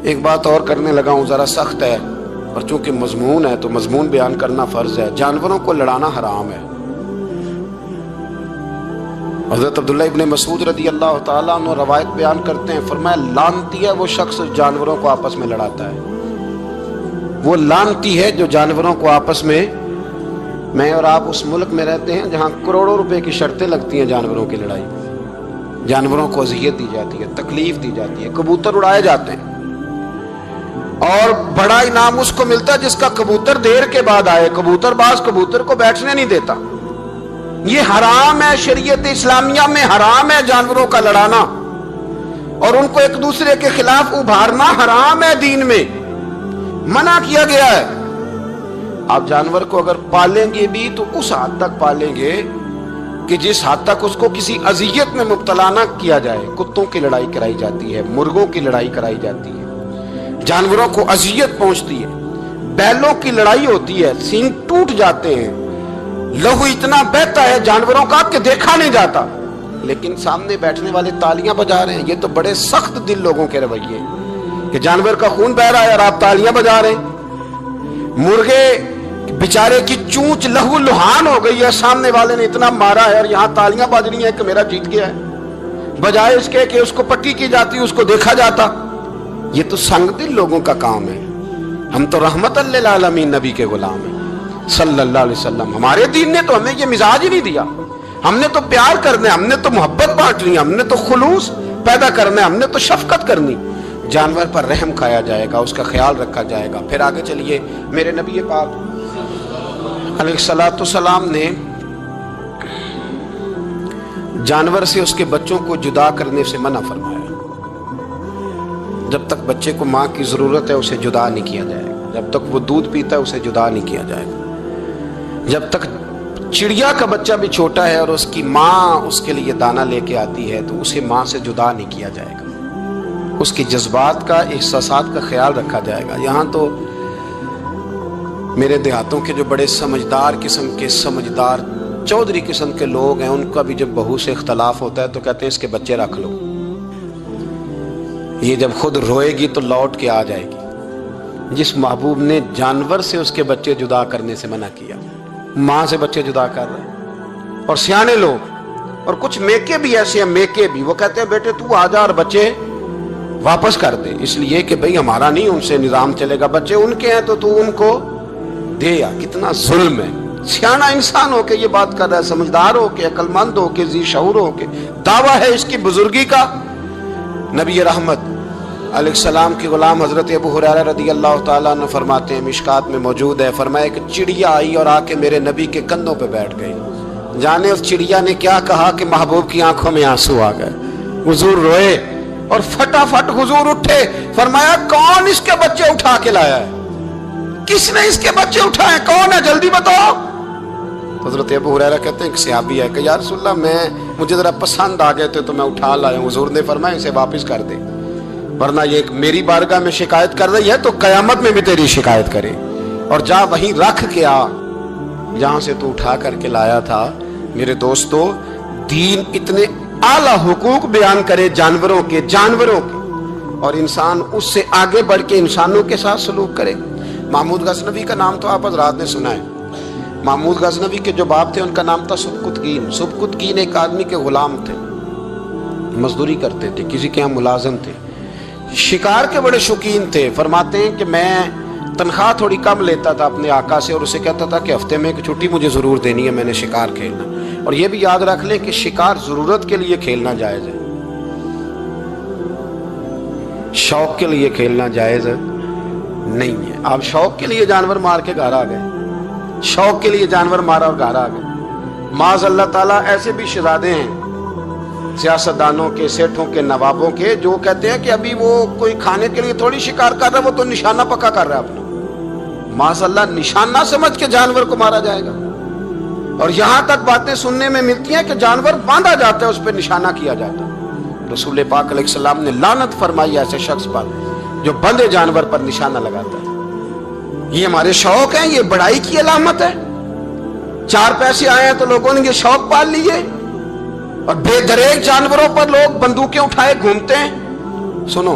ایک بات اور کرنے لگا ہوں، ذرا سخت ہے، اور چونکہ مضمون ہے تو مضمون بیان کرنا فرض ہے۔ جانوروں کو لڑانا حرام ہے۔ حضرت عبداللہ ابن مسعود رضی اللہ تعالیٰ عنہ روایت بیان کرتے ہیں، فرمایا لعنتی ہے وہ شخص جانوروں کو آپس میں لڑاتا ہے، وہ لعنتی ہے جو جانوروں کو آپس میں اور آپ اس ملک میں رہتے ہیں جہاں کروڑوں روپے کی شرطیں لگتی ہیں جانوروں کی لڑائی، جانوروں کو اذیت دی جاتی ہے، تکلیف دی جاتی ہے، کبوتر اڑائے جاتے ہیں، اور بڑا انعام اس کو ملتا ہے جس کا کبوتر دیر کے بعد آئے۔ کبوتر باز کبوتر کو بیٹھنے نہیں دیتا۔ یہ حرام ہے، شریعت اسلامیہ میں حرام ہے جانوروں کا لڑانا، اور ان کو ایک دوسرے کے خلاف ابھارنا حرام ہے، دین میں منع کیا گیا ہے۔ آپ جانور کو اگر پالیں گے بھی تو اس حد تک پالیں گے کہ جس حد تک اس کو کسی اذیت میں مبتلا نہ کیا جائے۔ کتوں کی لڑائی کرائی جاتی ہے، مرغوں کی لڑائی کرائی جاتی ہے، جانوروں کو اذیت پہنچتی ہے، بیلوں کی لڑائی ہوتی ہے، سینگ ٹوٹ جاتے ہیں، لہو اتنا بہتا ہے جانوروں کا کہ دیکھا نہیں جاتا، لیکن سامنے بیٹھنے والے تالیاں بجا رہے ہیں۔ یہ تو بڑے سخت دل لوگوں کے رویے کہ جانور کا خون بہ رہا ہے اور آپ تالیاں بجا رہے ہیں۔ مرغے بیچارے کی چونچ لہو لہان ہو گئی ہے، سامنے والے نے اتنا مارا ہے اور یہاں تالیاں بج رہی ہیں کہ میرا جیت گیا ہے، بجائے اس کے کہ اس کو پٹی کی جاتی، اس کو دیکھا جاتا۔ یہ تو سنگ دل لوگوں کا کام ہے۔ ہم تو رحمت للعالمین نبی کے غلام ہیں صلی اللہ علیہ وسلم۔ ہمارے دین نے تو ہمیں یہ مزاج ہی نہیں دیا۔ ہم نے تو پیار کرنا ہے، ہم نے تو محبت بانٹنی ہے، ہم نے تو خلوص پیدا کرنا ہے، ہم نے تو شفقت کرنی۔ جانور پر رحم کھایا جائے گا، اس کا خیال رکھا جائے گا۔ پھر آگے چلیے، میرے نبی پاک علیہ الصلوۃ والسلام نے جانور سے اس کے بچوں کو جدا کرنے سے منع فرمایا۔ جب تک بچے کو ماں کی ضرورت ہے اسے جدا نہیں کیا جائے گا، جب تک وہ دودھ پیتا ہے اسے جدا نہیں کیا جائے گا، جب تک چڑیا کا بچہ بھی چھوٹا ہے اور اس کی ماں اس کے لیے دانہ لے کے آتی ہے تو اسے ماں سے جدا نہیں کیا جائے گا، اس کے جذبات کا، احساسات کا خیال رکھا جائے گا۔ یہاں تو میرے دیہاتوں کے جو بڑے سمجھدار قسم کے، سمجھدار چودھری قسم کے لوگ ہیں، ان کا بھی جب بہو سے اختلاف ہوتا ہے تو کہتے ہیں اس کے بچے رکھ لو، یہ جب خود روئے گی تو لوٹ کے آ جائے گی۔ جس محبوب نے جانور سے اس کے بچے جدا کرنے سے منع کیا، ماں سے بچے جدا کر رہے ہیں۔ اور سیانے لوگ اور کچھ میکے بھی ایسے ہیں، میکے بھی، وہ کہتے ہیں بیٹے تو آ جا اور بچے واپس کر دے، اس لیے کہ بھئی ہمارا نہیں ان سے نظام چلے گا، بچے ان کے ہیں تو ان کو دے۔ یا کتنا ظلم ہے۔ سیانا انسان ہو کے یہ بات کر رہا ہے، سمجھدار ہو کے، عقل مند ہو کے، ذی شعور ہو کے، دعویٰ ہے اس کی بزرگی کا۔ نبی رحمت علیہ السلام کی غلام حضرت ابو ہریرہ رضی اللہ تعالیٰ عنہ فرماتے ہیں، مشکات میں موجود ہے، فرمایا کہ چڑیا آئی اور آ کے میرے نبی کے کندھوں پہ بیٹھ گئی۔ جانے اس چڑیا نے کیا کہا کہ محبوب کی آنکھوں میں آنسو آ گئے، حضور روئے اور فٹافٹ حضور اٹھے، فرمایا کون اس کے بچے اٹھا کے لایا ہے؟ کس نے اس کے بچے اٹھائے؟ کون ہے؟ جلدی بتاؤ۔ حضرت ابو ہریرہ کہتے ہیں کہ صحابی ہے کہ یا رسول اللہ مجھے ذرا پسند آ گئے تھے تو میں اٹھا لایا ہوں۔ حضور نے فرمایا اسے واپس کر دے، ورنہ یہ میری بارگاہ میں شکایت کر رہی ہے تو قیامت میں بھی تیری شکایت کرے، اور جا وہیں رکھ کے آ جہاں سے تو اٹھا کر کے لایا تھا۔ میرے دوستو، دین اتنے اعلیٰ حقوق بیان کرے جانوروں کے اور انسان اس سے آگے بڑھ کے انسانوں کے ساتھ سلوک کرے۔ محمود غزنوی کا نام تو آپ حضرات نے سنا ہے۔ محمود غزنوی کے جو باپ تھے ان کا نام تھا سبکتگین۔ سبکتگین ایک آدمی کے غلام تھے، مزدوری کرتے تھے، کسی کے ہاں ملازم تھے، شکار کے بڑے شوقین تھے۔ فرماتے ہیں کہ میں تنخواہ تھوڑی کم لیتا تھا اپنے آقا سے اور اسے کہتا تھا کہ ہفتے میں ایک چھٹی مجھے ضرور دینی ہے، میں نے شکار کھیلنا۔ اور یہ بھی یاد رکھ لیں کہ شکار ضرورت کے لیے کھیلنا جائز ہے، شوق کے لیے کھیلنا جائز نہیں ہے۔ آپ شوق کے لیے جانور مار کے گھر آ گئے، شوق کے لیے جانور مارا اور گھر آ گئے۔ معاذ اللہ تعالیٰ ایسے بھی شہزادے ہیں سیاستدانوں کے، سیٹھوں کے، نوابوں کے، جو کہتے ہیں کہ ابھی وہ کوئی کھانے کے لیے تھوڑی شکار کر رہا ہے، وہ تو نشانہ پکا کر رہا ہے اپنا۔ معاذ اللہ نشانہ سمجھ کے جانور کو مارا جائے گا، اور یہاں تک باتیں سننے میں ملتی ہیں کہ جانور باندھا جاتا ہے، اس پہ نشانہ کیا جاتا ہے۔ رسول پاک علیہ السلام نے لعنت فرمائی ایسے شخص پر جو بندے جانور پر نشانہ لگاتا ہے۔ یہ ہمارے شوق ہیں، یہ بڑائی کی علامت ہے۔ چار پیسے آئے ہیں تو لوگوں نے یہ شوق پال لیے، اور بے دریغ جانوروں پر لوگ بندوقیں اٹھائے گھومتے ہیں۔ سنو،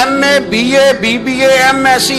MA, BA, BBA, MSc,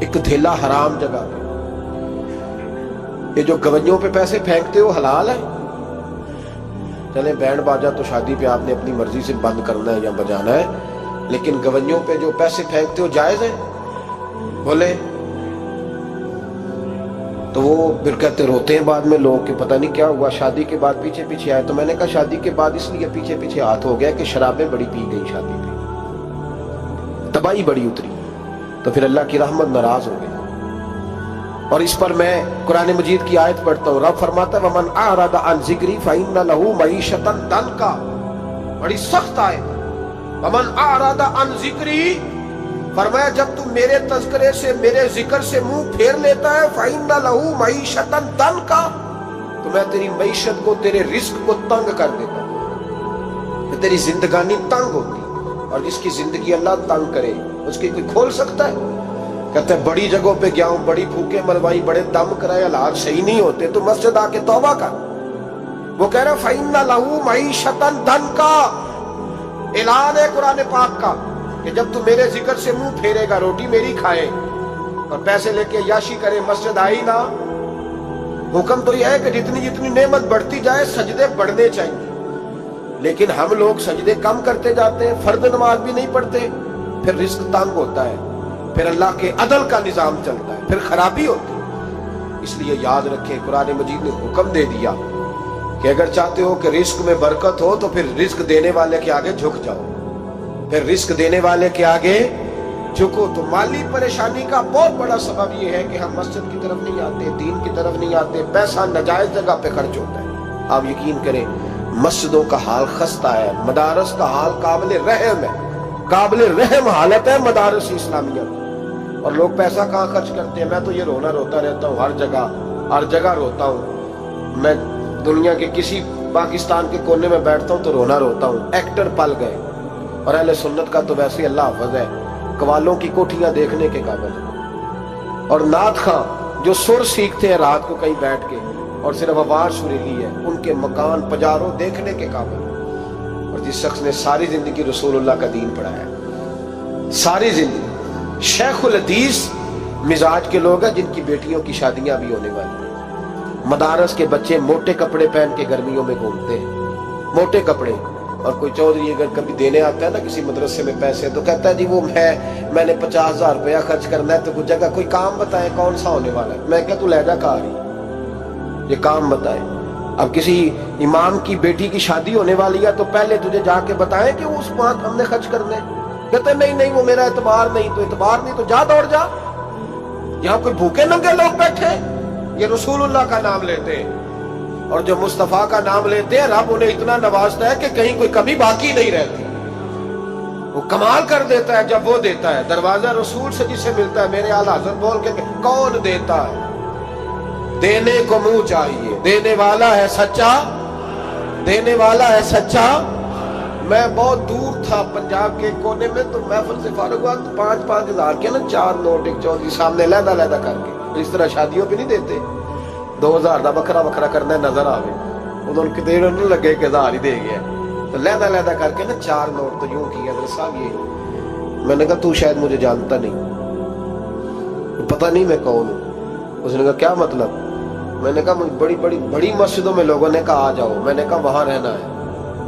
ایک دھیلا حرام جگہ پہ. یہ جو گویوں پہ پیسے پھینکتے ہو حلال ہے؟ چلیں بینڈ باجا تو شادی پہ آپ نے اپنی مرضی سے بند کرنا ہے یا بجانا ہے، لیکن گویوں پہ جو پیسے پھینکتے ہو جائز ہے؟ بولے تو وہ پھر کہتے روتے ہیں بعد میں لوگ کہ پتہ نہیں کیا ہوا، شادی کے بعد پیچھے پیچھے آئے. تو میں نے کہا شادی کے بعد اس لیے پیچھے پیچھے ہاتھ ہو گیا کہ شرابیں بڑی پی گئی، شادی پہ تباہی بڑی اتری، تو پھر اللہ کی رحمت ناراض ہو گئی. اور اس پر میں قرآن مجید کی آیت پڑھتا ہوں. رب فرماتا ہے وَمَنْ أَعْرَضَ عَنْ ذِكْرِي فَإِنَّ لَهُ مَعِيشَةً ضَنْكًا. بڑی سخت آیت. وَمَنْ أَعْرَضَ عَنْ ذِكْرِي، فرمایا جب تم میرے تذکرے سے، میرے ذکر سے منہ پھیر لیتا ہے، فَإِنَّ لَهُ مَعِيشَةً ضَنْكًا، تو میں تیری معیشت کو، تیرے رزق کو تنگ کر دیتا ہوں. تیری زندگانی تنگ ہوتی، اور جس کی زندگی اللہ تنگ کرے اس کی کوئی کھول سکتا ہے؟ کہتے ہیں بڑی جگہوں پہ گیا ہوں، بڑی پھوکے مروائی، بڑے دم کرائے، حالات صحیح نہیں ہوتے، تو مسجد آ کے توبہ کر. وہ کہہ رہا فَإِنَّ لَهُ مَعِيشَةً ضَنْكًا. اعلان ہے قرآن پاک کا کہ جب تو میرے ذکر سے منہ پھیرے گا، روٹی میری کھائے اور پیسے لے کے عیاشی کرے، مسجد آئی نہ. حکم تو یہ ہے کہ جتنی جتنی نعمت بڑھتی جائے سجدے بڑھنے چاہیے، لیکن ہم لوگ سجدے کم کرتے جاتے ہیں، فرض نماز بھی نہیں پڑھتے، پھر رزق تنگ ہوتا ہے، پھر اللہ کے عدل کا نظام چلتا ہے، پھر خرابی ہوتی ہے. اس لیے یاد رکھیں قرآن مجید نے حکم دے دیا کہ اگر چاہتے ہو کہ رزق میں برکت ہو تو پھر رزق دینے والے کے آگے جھک جاؤ، پھر رزق دینے والے کے آگے جھکو. تو مالی پریشانی کا بہت بڑا سبب یہ ہے کہ ہم مسجد کی طرف نہیں آتے، دین کی طرف نہیں آتے، پیسہ ناجائز جگہ پہ خرچ ہوتا ہے. آپ یقین کریں مسجدوں کا حال خستہ ہے، مدارس کا حال قابل رحم ہے، قابل رحم حالت ہے مدارس اسلامیہ. اور لوگ پیسہ کہاں خرچ کرتے ہیں؟ میں تو یہ روتا رہتا ہوں، ہر جگہ روتا ہوں. میں دنیا کے کسی پاکستان کے کونے میں بیٹھتا ہوں تو روتا ہوں. ایکٹر پل گئے، اور اہل سنت کا تو ویسے اللہ حافظ ہے، قوالوں کی کوٹھیاں دیکھنے کے قابل ہے. اور نعت خواں جو سر سیکھتے ہیں رات کو کہیں بیٹھ کے اور صرف آواز سریلی ہے، ان کے مکان پجاروں دیکھنے کے قابل ہے. اور جس شخص نے ساری زندگی رسول اللہ کا دین پڑھایا ہے، ساری زندگی، شیخ الحدیث مزاج کے لوگ ہیں جن کی بیٹیوں کی شادیاں بھی ہونے والی ہیں. مدارس کے بچے موٹے کپڑے پہن کے گرمیوں میں گھومتے ہیں، موٹے کپڑے. اور کوئی چودھری اگر کبھی دینے آتا ہے نا کسی مدرسے میں پیسے، تو کہتا ہے جی وہ میں نے 50,000 روپیہ خرچ کرنا ہے، تو کچھ جگہ کوئی کام بتائے کون سا ہونے والا ہے. میں کہا تو لہجہ کہا رہی، یہ کام بتائے. اب کسی امام کی بیٹی کی شادی ہونے والی ہے تو پہلے تجھے جا کے بتائیں کہ اس بات ہم نے خرچ کرنے. کہتے نہیں وہ میرا اعتبار نہیں. تو اعتبار نہیں تو جا دوڑ جا. یہاں کوئی بھوکے ننگے لوگ بیٹھے، یہ رسول اللہ کا نام لیتے ہیں، اور جو مصطفیٰ کا نام لیتے ہیں رب انہیں اتنا نوازتا ہے کہ کہیں کوئی کمی باقی نہیں رہتی. وہ کمال کر دیتا ہے جب وہ دیتا ہے. دروازہ رسول سے جسے ملتا ہے، میرے اعلیٰ حضرت بول کے کون دیتا ہے؟ دینے کو منہ چاہیے، دینے والا ہے سچا، دینے والا ہے سچا. میں بہت دور تھا پنجاب کے کونے میں، تو محفل سے فارغ ہوا تو 5,000 کے نا 4 نوٹ ایک چودھری سامنے لہدا کر کے، اس طرح شادیوں پہ نہیں دیتے 2,000 دا بکھرا کرنا نظر آوے، ادھر کتے نہیں لگے کہ 1,000 ہی دے گیا، تو لہدا کر کے نا 4 نوٹ تو یوں کیا حضرت صاحب یہ. میں نے کہا تو شاید مجھے جانتا نہیں، پتہ نہیں میں کون ہوں. اس نے کہا کیا مطلب؟ میں نے کہا بڑی مسجدوں میں لوگوں نے کہا آ جاؤ. میں نے کہا وہاں رہنا ہے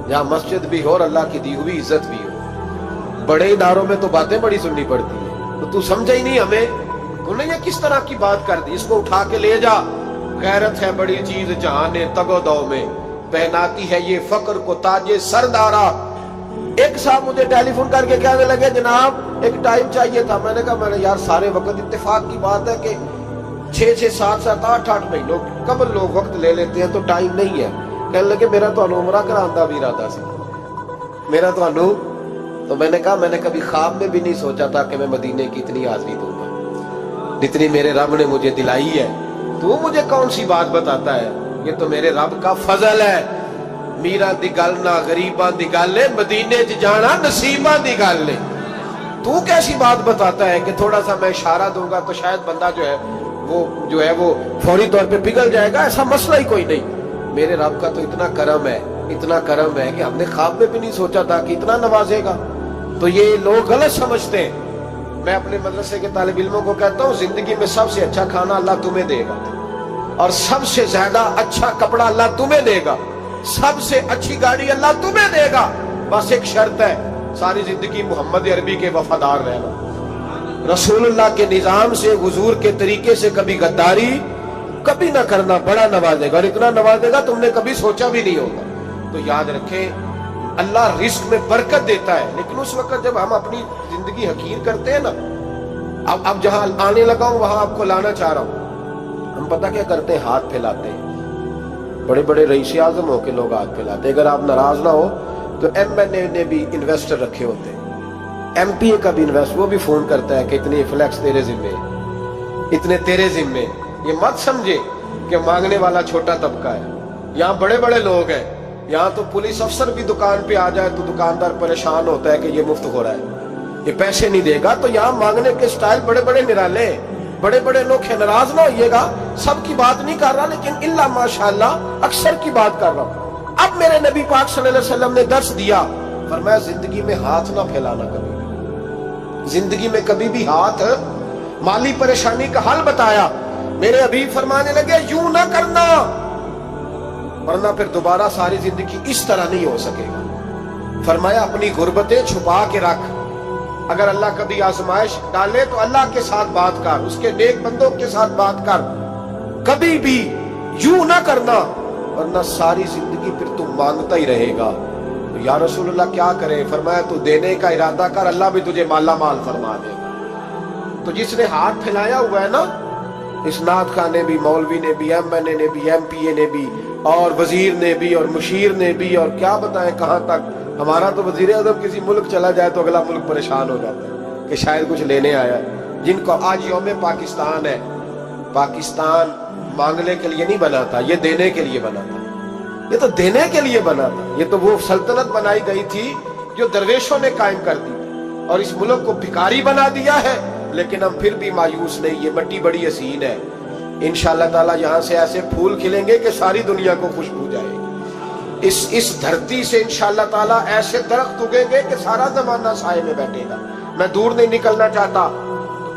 جہاں مسجد بھی ہو اور اللہ کی دی ہوئی عزت بھی ہو. بڑے اداروں میں تو باتیں بڑی سننی پڑتی ہیں، تو سمجھا ہی نہیں ہمیں. تو نے یہ کس طرح کی بات کر دی؟ اس کو اٹھا کے لے جا. غیرت ہے بڑی چیز جہاں نے تگو دو میں، پہناتی ہے یہ فقر کو تاج سردارا. ایک صاحب مجھے ٹیلی فون کر کے کہنے لگے جناب ایک ٹائم چاہیے تھا. میں نے کہا یار سارے وقت اتفاق کی بات ہے کہ 6 7 8 مہینوں قبل لوگ وقت لے لیتے ہیں تو ٹائم نہیں ہے. کہنے لگے میرا تو عمرہ کرانا بھی ارادہ سی میرا تو میں نے کہا میں نے کبھی خواب میں بھی نہیں سوچا تھا کہ میں مدینے کی اتنی حاضری دوں گا جتنی میرے رب نے مجھے دلائی ہے. تو مجھے کون سی بات بتاتا ہے؟ یہ تو میرے رب کا فضل ہے. میرا دی گل نہ غریباں دی گل ہے، مدینے چ جانا نصیباں دی گل ہے. تو کیسی بات بتاتا ہے کہ تھوڑا سا میں اشارہ دوں گا تو شاید بندہ جو ہے وہ فوری طور پہ پگھل جائے گا؟ ایسا مسئلہ ہی کوئی نہیں. میرے رب کا تو اتنا کرم ہے کہ ہم نے خواب میں بھی نہیں سوچا تھا کہ اتنا نوازے گا. تو یہ لوگ غلط سمجھتے ہیں میں اپنے مدرسے کے طالب علموں کو کہتا ہوں زندگی میں سب سے اچھا کھانا اللہ تمہیں دے گا اور سب سے زیادہ اچھا کپڑا اللہ تمہیں دے گا, سب سے اچھی گاڑی اللہ تمہیں دے گا. بس ایک شرط ہے, ساری زندگی محمد عربی کے وفادار رہنا, رسول اللہ کے نظام سے حضور کے طریقے سے کبھی غداری کبھی نہ کرنا. بڑا نوازے گا اور اتنا نوازے گا تم نے کبھی سوچا بھی نہیں ہوگا. تو یاد رکھیں اللہ رزق میں برکت دیتا ہے, لیکن اس وقت جب ہم اپنی زندگی حقیر کرتے ہیں نا, اب جہاں آنے لگا ہوں وہاں آپ کو لانا چاہ رہا ہوں. ہم پتہ کیا کرتے ہیں, ہاتھ پھیلاتے ہیں. بڑے بڑے رئیس اعظم ہو کے لوگ ہاتھ پھیلاتے ہیں. اگر آپ ناراض نہ ہو تو ایم این اے نے بھی انویسٹر رکھے ہوتے ہیں, ایم پی اے کا بھی انویسٹر, وہ بھی فون کرتا ہے کہ اتنے فلیکس تیرے ذمے, اتنے تیرے ذمے. یہ مت سمجھے کہ مانگنے والا چھوٹا طبقہ ہے. یہاں بڑے بڑے لوگ ہیں. یہاں تو پولیس افسر بھی دکان پہ آ جائے تو دکاندار پریشان ہوتا ہے کہ یہ مفت ہو رہا ہے, یہ پیسے نہیں دے گا. تو یہاں مانگنے کے سٹائل بڑے بڑے نرالے, بڑے بڑے لوگ ہیں. ناراض نہ ہوئیے گا, سب کی بات نہیں کر رہا, لیکن الا ماشاءاللہ اکثر کی بات کر رہا ہوں. اب میرے نبی پاک صلی اللہ علیہ وسلم نے درس دیا, فرمایا زندگی میں ہاتھ نہ پھیلانا کبھی بھی, زندگی میں کبھی بھی ہاتھ. مالی پریشانی کا حل بتایا. میرے حبیب فرمانے لگے یوں نہ کرنا ورنہ پھر دوبارہ ساری زندگی اس طرح نہیں ہو سکے گا. فرمایا اپنی غربتیں چھپا کے رکھ, اگر اللہ کبھی آزمائش ڈالے تو اللہ کے ساتھ بات کر, اس کے نیک بندوں کے ساتھ بات کر. کبھی بھی یوں نہ کرنا ورنہ ساری زندگی پھر تم مانگتا ہی رہے گا. تو یا رسول اللہ کیا کرے؟ فرمایا تو دینے کا ارادہ کر, اللہ بھی تجھے مالا مال فرما دے گا. تو جس نے ہاتھ پھیلایا ہوا ہے نا, اس نعت خان نے بھی, مولوی نے بھی, ایم این اے نے بھی, ایم پی اے نے بھی, اور وزیر نے بھی, اور مشیر نے بھی, اور کیا بتائیں کہاں تک. ہمارا تو وزیر اعظم کسی ملک چلا جائے تو اگلا ملک پریشان ہو جاتا ہے کہ شاید کچھ لینے آیا ہے. جن کو آج یوم پاکستان ہے, پاکستان مانگنے کے لیے نہیں بنا تھا, یہ دینے کے لیے بنا تھا. یہ تو دینے کے لیے بنا تھا. یہ تو وہ سلطنت بنائی گئی تھی جو درویشوں نے قائم کر دی تھی, اور اس ملک کو بھکاری بنا دیا ہے. لیکن ہم پھر بھی مایوس نہیں, یہ مٹی بڑی حسین ہے. انشاءاللہ تعالی یہاں سے ایسے پھول کھلیں گے کہ ساری دنیا کو خوشبو جائے گی. اس دھرتی سے انشاءاللہ تعالی ایسے درخت اگیں گے کہ سارا زمانہ سائے میں بیٹھے گا. میں دور نہیں نکلنا چاہتا.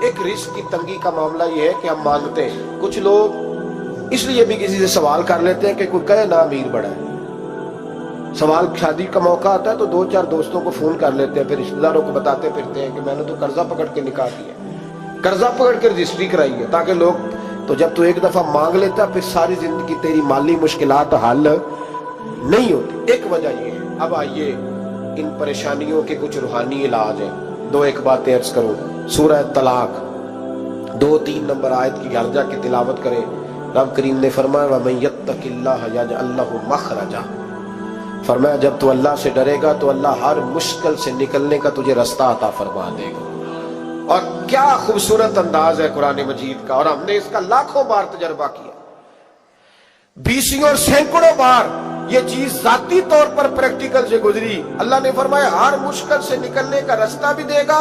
ایک رزق کی تنگی کا معاملہ یہ ہے کہ ہم مانگتے ہیں. کچھ لوگ اس لیے بھی کسی سے سوال کر لیتے ہیں کہ کوئی کہے نا امیر بڑا ہے. سوال شادی کا موقع آتا ہے تو 2-4 دوستوں کو فون کر لیتے ہیں, پھر رشتہ داروں کو بتاتے پھرتے ہیں کہ میں نے تو قرضہ پکڑ کے نکاح کیا, قرضہ پکڑ کے رجسٹری کرائی ہے, تاکہ لوگ. تو جب تو ایک دفعہ مانگ لیتا پھر ساری زندگی تیری مالی مشکلات حل نہیں ہوتی. ایک وجہ یہ ہے. اب آئیے ان پریشانیوں کے کچھ روحانی علاج ہیں. 2-1 باتیں عرض کروں. سورہ طلاق 2-3 نمبر آیت کی گھر جا کے تلاوت کریں. رب کریم نے فرمایا وَمَن يَتَّقِ اللَّهَ يَجْعَل لَّهُ مَخْرَجًا, فرمایا جب تو اللہ سے ڈرے گا تو اللہ ہر مشکل سے نکلنے کا تجھے رستہ عطا فرما دے گا. اور کیا خوبصورت انداز ہے قرآن مجید کا, اور ہم نے اس کا لاکھوں بار تجربہ کیا, 20 اور سینکڑوں بار یہ چیز ذاتی طور پر پریکٹیکل سے گزری. اللہ نے فرمایا ہر مشکل سے نکلنے کا رستہ بھی دے گا,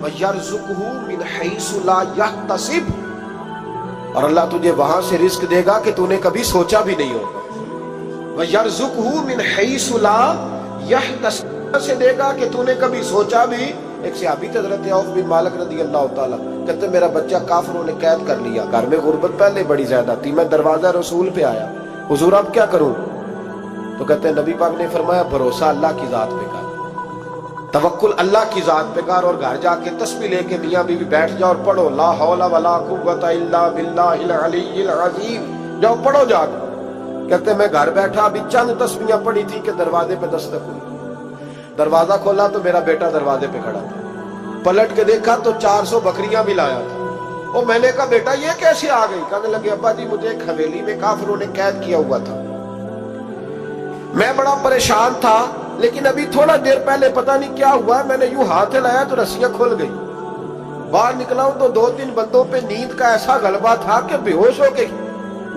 وَيَرْزُقْهُ مِنْ حَيْثُ لَا يَحْتَسِبُ, اور اللہ تجھے وہاں سے رزق دے گا کہ تو نے کبھی سوچا بھی نہیں ہوگا. وَيَرْزُقْهُ مِنْ حَيْثُ لَا يَحْتَسِبُ, سے دے گا کہ تو نے کبھی سوچا بھی. ایک صحابی تھے حضرت عوف بن مالک رضی اللہ تعالیٰ, کہتے میرا بچہ کافروں نے قید کر لیا, گھر میں غربت پہلے بڑی زیادہ تھی, میں دروازہ رسول پہ آیا, حضور اب کیا کروں؟ تو کہتے ہیں نبی پاک نے فرمایا بھروسہ اللہ کی ذات پہ کر, توکل اللہ کی ذات پہ کر, اور گھر جا کے تسبیح لے کے میاں بیوی بیٹھ جاؤ اور پڑھو لا حول ولا قوت الا باللہ العلی العظیم, جاؤ پڑھو جا کے. کہتے میں گھر بیٹھا ابھی چند تسبیحاں پڑھی تھی کہ دروازے پہ دستک ہوئی. دروازہ کھولا تو میرا بیٹا دروازے پہ کھڑا تھا. پلٹ کے دیکھا تو 400 بکریاں بھی لایا تھا. اور میں نے کہا بیٹا یہ کیسے آ گئی؟ کہنے لگے ابا جی مجھے ایک حویلی میں کافروں نے قید کیا ہوا تھا, میں بڑا پریشان تھا, لیکن ابھی تھوڑا دیر پہلے پتہ نہیں کیا ہوا, میں نے یوں ہاتھ لایا تو رسیاں کھل گئی. باہر نکلا ہوں تو 2-3 بندوں پہ نیند کا ایسا غلبہ تھا کہ بے ہوش ہو کے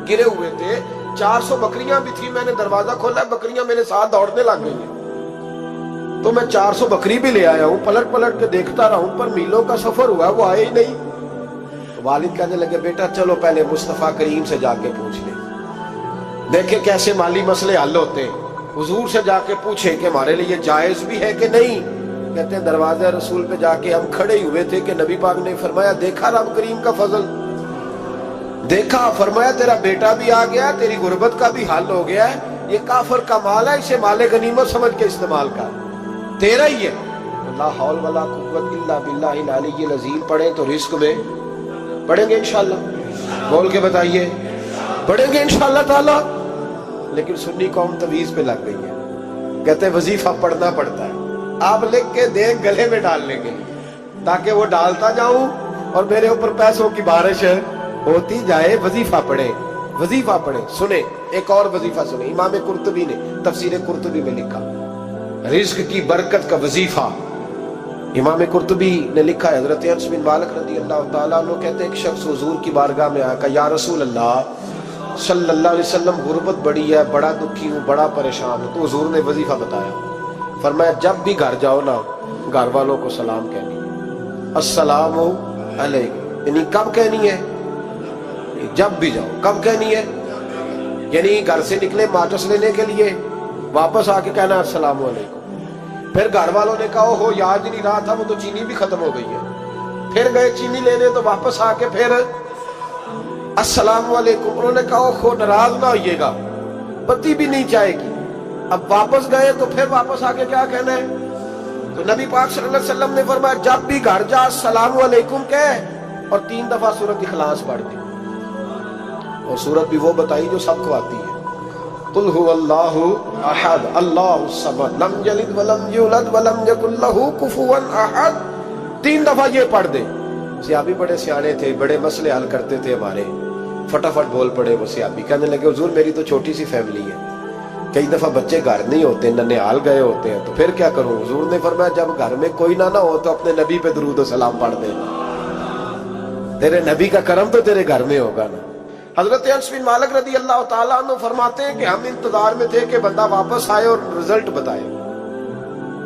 گرے ہوئے تھے. 400 بکریاں بھی تھی, میں نے دروازہ کھولا, بکریاں میرے ساتھ دوڑنے لگ گئی ہیں. تو میں 400 بکری بھی لے آیا ہوں, پلٹ کے دیکھتا رہا ہوں, پر میلوں کا سفر ہوا وہ آئے ہی نہیں. تو والد کہنے لگے بیٹا چلو پہلے مصطفیٰ کریم سے جا کے پوچھ لیں, دیکھیں کیسے مالی مسئلے حل ہوتے ہیں. حضور سے جا کے پوچھیں کہ ہمارے لیے جائز بھی ہے کہ نہیں. کہتے ہیں دروازے رسول پہ جا کے ہم کھڑے ہی ہوئے تھے کہ نبی پاک نے فرمایا دیکھا رب کریم کا فضل، دیکھا، فرمایا تیرا بیٹا بھی آ گیا، تیری غربت کا بھی حل ہو گیا ہے، یہ کافر کا مال ہے، اسے مال غنیمت سمجھ کے استعمال کر، تیرا ہی ہے۔ لا حول ولا قوت الا باللہ العلی العظیم پڑھیں تو رزق میں پڑھیں گے انشاءاللہ، بول کے بتائیے پڑھیں گے انشاءاللہ تعالی۔ لیکن سنی قوم تویز پہ لگ گئی ہے، کہتے ہیں وظیفہ پڑھنا پڑتا ہے، آپ لکھ کے دیں گلے میں ڈال لیں گے تاکہ وہ ڈالتا جاؤں اور میرے اوپر پیسوں کی بارش ہوتی جائے۔ وظیفہ پڑھیں، وظیفہ پڑھیں۔ سنیں ایک اور وظیفہ سنیں، امام قرطبی نے تفسیر قرطبی میں لکھا رزق کی برکت کا وظیفہ۔ امام قرطبی نے لکھا ہے حضرت انس بن مالک رضی اللہ تعالیٰ عنہ کہتے ہیں ایک شخص حضور کی بارگاہ میں آیا، کہا یا رسول اللہ صلی اللہ علیہ وسلم غربت بڑی ہے، بڑا دکھی ہوں، بڑا پریشان ہوں۔ تو حضور نے وظیفہ بتایا، فرمایا جب بھی گھر جاؤ نا گھر والوں کو سلام کہنی، السلام علیکم، یعنی کب کہنی ہے؟ جب بھی جاؤ۔ کب کہنی ہے؟ یعنی گھر سے نکلے ماچس لینے کے لیے، واپس آ کے کہنا السلام علیکم۔ پھر گھر والوں نے کہا ہو یاد ہی نہیں رہا تھا، وہ تو چینی بھی ختم ہو گئی ہے، پھر گئے چینی لینے تو واپس آ کے پھر السلام علیکم۔ انہوں نے کہا ہو ناراض نہ ہوئیے گا، پتی بھی نہیں چاہے گی۔ اب واپس گئے تو پھر واپس آ کے کیا کہنا ہے؟ تو نبی پاک صلی اللہ علیہ وسلم نے فرمایا جب بھی گھر جا السلام علیکم کہہ اور 3 دفعہ سورۃ اخلاص پڑھ دی، اور سورت بھی وہ بتائی جو سب کو آتی ہے، قل هو اللہ احد اللہ الصمد لم یلد ولم یولد ولم یکن لہ کفوا احد۔ 3 دفعہ یہ پڑھ دے۔ صحابی بڑے سیانے تھے، بڑے مسئلے حل کرتے تھے ہمارے، فٹافٹ بول پڑے وہ صحابی، کہنے لگے حضور میری تو چھوٹی سی فیملی ہے، کئی دفعہ بچے گھر نہیں ہوتے، ننھیال گئے ہوتے ہیں، تو پھر کیا کروں؟ حضور نے فرمایا جب گھر میں کوئی نہ ہو تو اپنے نبی پہ درود و سلام پڑھ دے، تیرے نبی کا کرم تو تیرے گھر میں ہوگا نا۔ حضرت انس بن مالک رضی اللہ تعالیٰ عنہ فرماتے ہیں کہ ہم انتظار میں تھے کہ بندہ واپس آئے اور رزلٹ بتائے۔